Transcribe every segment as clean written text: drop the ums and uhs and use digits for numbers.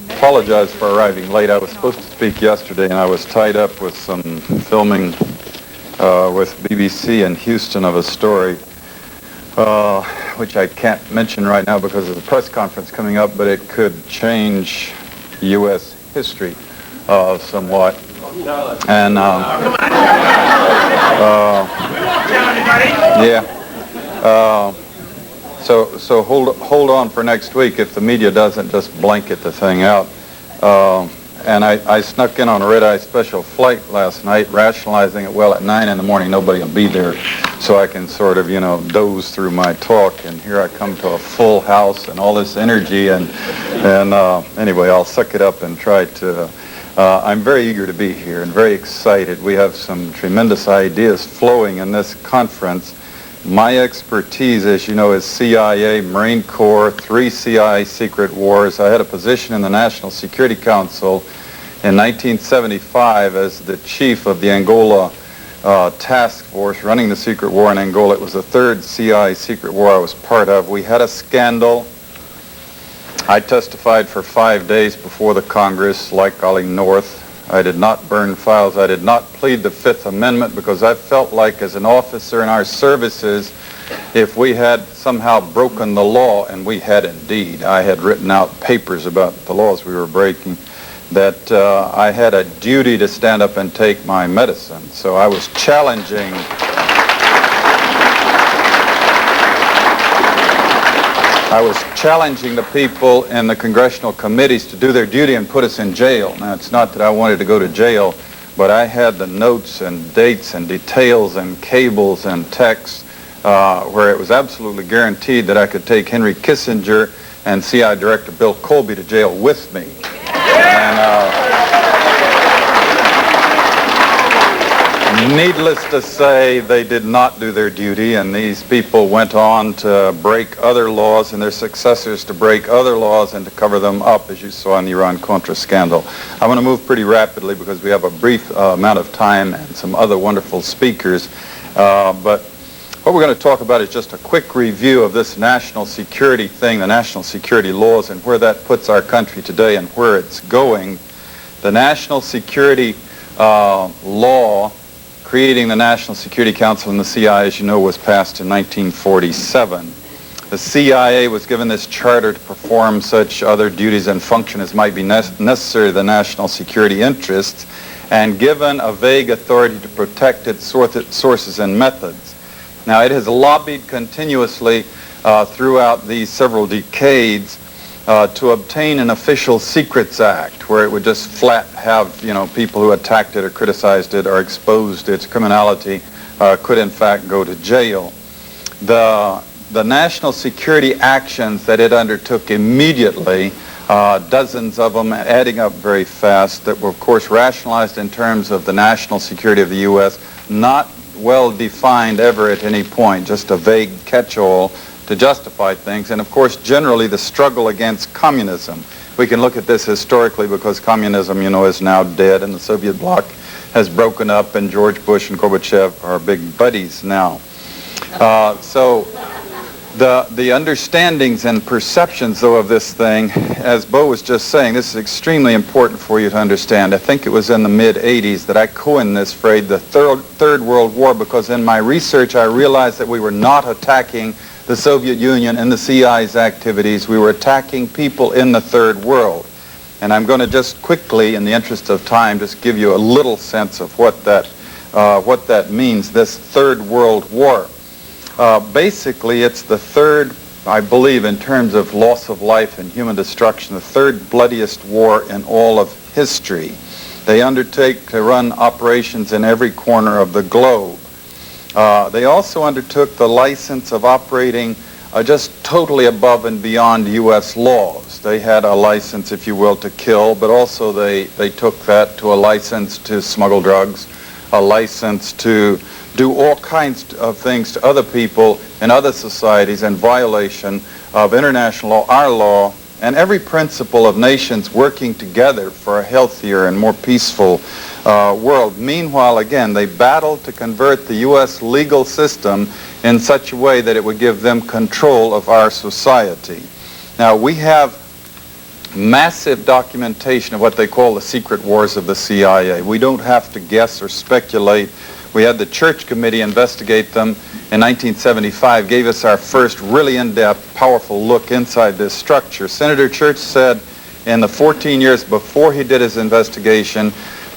Apologize for arriving late. I was supposed to speak yesterday, and I was tied up with some filming with BBC in Houston of a story, which I can't mention right now because of the press conference coming up, but it could change U.S. history somewhat. And So hold on for next week if the media doesn't just blanket the thing out. And I snuck in on a red-eye special flight last night, rationalizing it, well, at 9 in the morning nobody will be there, so I can sort of, doze through my talk. And here I come to a full house and all this energy, and anyway, I'll suck it up and try to. I'm very eager to be here and very excited. We have some tremendous ideas flowing in this conference. My expertise, as you know, is CIA, Marine Corps, 3 CIA secret wars. I had a position in the National Security Council in 1975 as the chief of the Angola task force running the secret war in Angola. It was the 3rd CIA secret war I was part of. We had a scandal. I testified for 5 days before the Congress, like Ollie North. I did not burn files. I did not plead the Fifth Amendment because I felt like as an officer in our services, if we had somehow broken the law, and we had indeed, I had written out papers about the laws we were breaking, that I had a duty to stand up and take my medicine. So I was challenging the people in the congressional committees to do their duty and put us in jail. Now, it's not that I wanted to go to jail, but I had the notes and dates and details and cables and texts where it was absolutely guaranteed that I could take Henry Kissinger and CIA Director Bill Colby to jail with me. And needless to say, they did not do their duty, and these people went on to break other laws and their successors to break other laws and to cover them up, as you saw in the Iran-Contra scandal. I'm going to move pretty rapidly because we have a brief amount of time and some other wonderful speakers. But what we're going to talk about is just a quick review of this national security thing, the national security laws, and where that puts our country today and where it's going. The national security law creating the National Security Council and the CIA, as you know, was passed in 1947. The CIA was given this charter to perform such other duties and function as might be necessary to the national security interests, and given a vague authority to protect its sources and methods. Now, it has lobbied continuously throughout these several decades to obtain an official Secrets Act, where it would just flat have, people who attacked it or criticized it or exposed its criminality could in fact go to jail. The national security actions that it undertook immediately, dozens of them adding up very fast, that were of course rationalized in terms of the national security of the U.S., not well defined ever at any point, just a vague catch-all to justify things, and of course generally the struggle against communism. We can look at this historically because communism, is now dead and the Soviet bloc has broken up and George Bush and Gorbachev are big buddies now. So the understandings and perceptions, though, of this thing, as Bo was just saying, this is extremely important for you to understand. I think it was in the mid-'80s that I coined this phrase, the Third World War, because in my research I realized that we were not attacking the Soviet Union and the CIA's activities. We were attacking people in the Third World. And I'm going to just quickly, in the interest of time, just give you a little sense of what that means, this Third World War. Basically, it's the third, I believe, in terms of loss of life and human destruction, the third bloodiest war in all of history. They undertake to run operations in every corner of the globe. They also undertook the license of operating just totally above and beyond U.S. laws. They had a license, if you will, to kill, but also they took that to a license to smuggle drugs, a license to do all kinds of things to other people in other societies in violation of international law, our law, and every principle of nations working together for a healthier and more peaceful world. Meanwhile, again, they battled to convert the U.S. legal system in such a way that it would give them control of our society. Now, we have massive documentation of what they call the secret wars of the CIA. We don't have to guess or speculate. We had the Church Committee investigate them in 1975, gave us our first really in-depth, powerful look inside this structure. Senator Church said in the 14 years before he did his investigation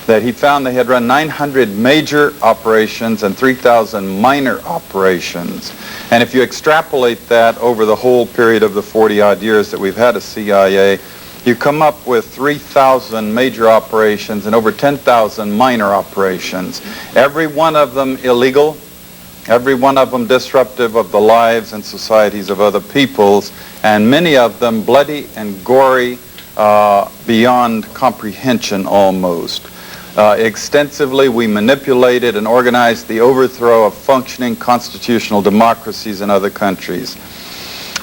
that he found they had run 900 major operations and 3,000 minor operations. And if you extrapolate that over the whole period of the 40-odd years that we've had a CIA, you come up with 3,000 major operations and over 10,000 minor operations. Every one of them illegal, every one of them disruptive of the lives and societies of other peoples, and many of them bloody and gory beyond comprehension almost. Extensively, we manipulated and organized the overthrow of functioning constitutional democracies in other countries.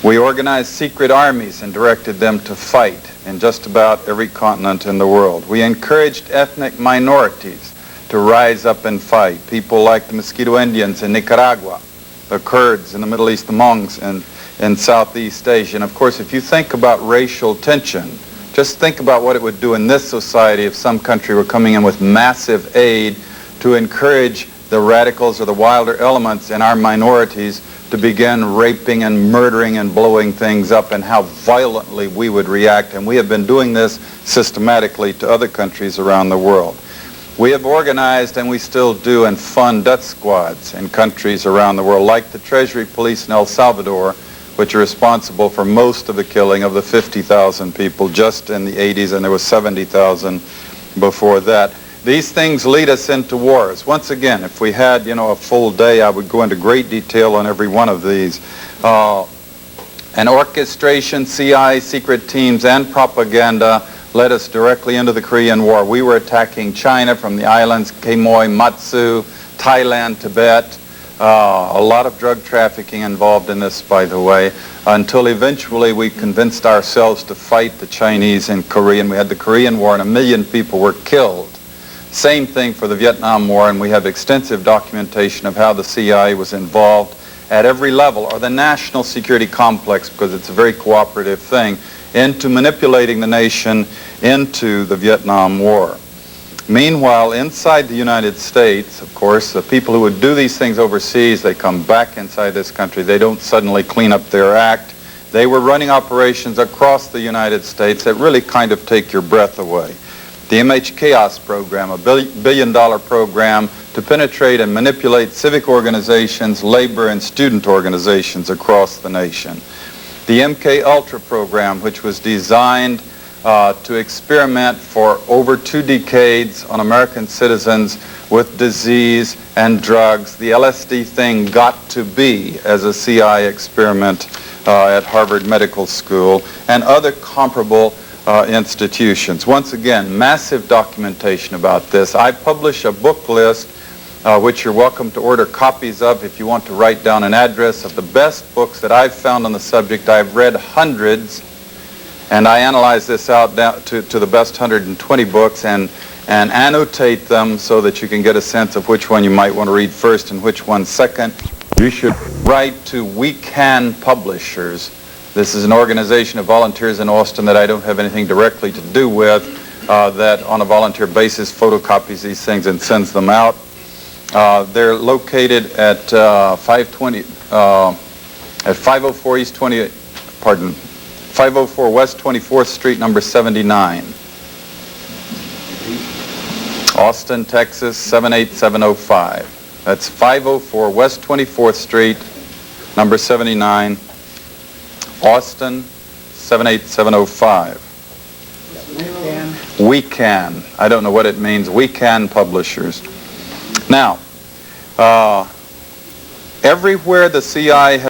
We organized secret armies and directed them to fight in just about every continent in the world. We encouraged ethnic minorities to rise up and fight. People like the Mosquito Indians in Nicaragua, the Kurds in the Middle East, the Mongs in Southeast Asia. And of course, if you think about racial tension, just think about what it would do in this society if some country were coming in with massive aid to encourage the radicals or the wilder elements in our minorities to begin raping and murdering and blowing things up, and how violently we would react. And we have been doing this systematically to other countries around the world. We have organized, and we still do, and fund death squads in countries around the world, like the Treasury Police in El Salvador, which are responsible for most of the killing of the 50,000 people just in the 80s, and there was 70,000 before that. These things lead us into wars. Once again, if we had, a full day, I would go into great detail on every one of these. An orchestration, CIA, secret teams, and propaganda led us directly into the Korean War. We were attacking China from the islands, Quemoy, Matsu, Thailand, Tibet. A lot of drug trafficking involved in this, by the way, until eventually we convinced ourselves to fight the Chinese in Korea, and we had the Korean War, and 1 million people were killed. Same thing for the Vietnam War, and we have extensive documentation of how the CIA was involved at every level, or the national security complex, because it's a very cooperative thing, into manipulating the nation into the Vietnam War. Meanwhile, inside the United States, of course, the people who would do these things overseas, they come back inside this country. They don't suddenly clean up their act. They were running operations across the United States that really kind of take your breath away. The MH Chaos program, a billion-dollar program to penetrate and manipulate civic organizations, labor and student organizations across the nation. The MK Ultra program, which was designed to experiment for over 2 decades on American citizens with disease and drugs. The LSD thing got to be as a CI experiment at Harvard Medical School and other comparable institutions. Once again, massive documentation about this. I publish a book list which you're welcome to order copies of if you want to write down an address of the best books that I've found on the subject. I've read hundreds, and I analyze this out down to the best 120 books and annotate them so that you can get a sense of which one you might want to read first and which one second. You should write to We Can Publishers. This is an organization of volunteers in Austin that I don't have anything directly to do with, that on a volunteer basis photocopies these things and sends them out. They're located at 504 East 20, pardon, 504 West 24th Street, number 79. Austin, Texas, 78705. That's 504 West 24th Street, number 79. Austin, 78705. We Can. I don't know what it means. We Can Publishers. Now, everywhere the CI has